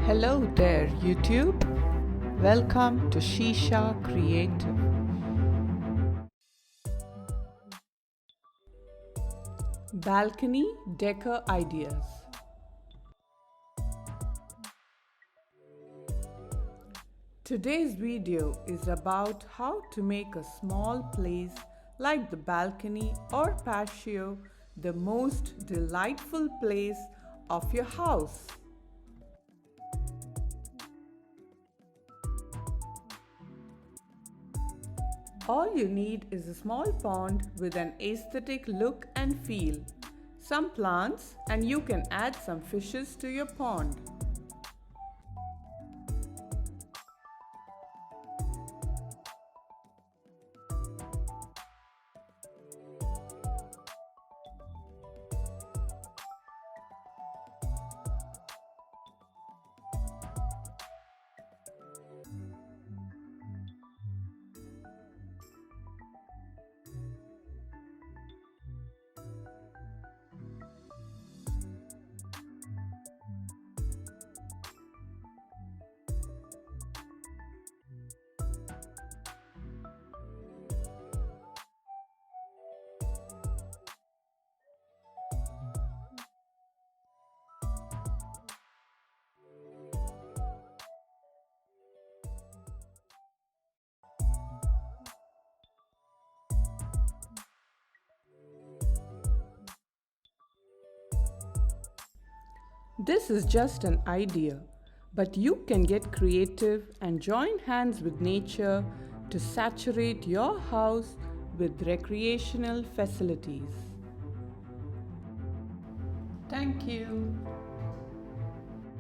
Hello there, YouTube. Welcome to Shisha Creative. Balcony decor ideas. Today's video is about how to make a small place like the balcony or patio the most delightful place of your house. All you need is a small pond with an aesthetic look and feel, some plants, and you can add some fishes to your pond. This is just an idea, but you can get creative and join hands with nature to saturate your house with recreational facilities. Thank you.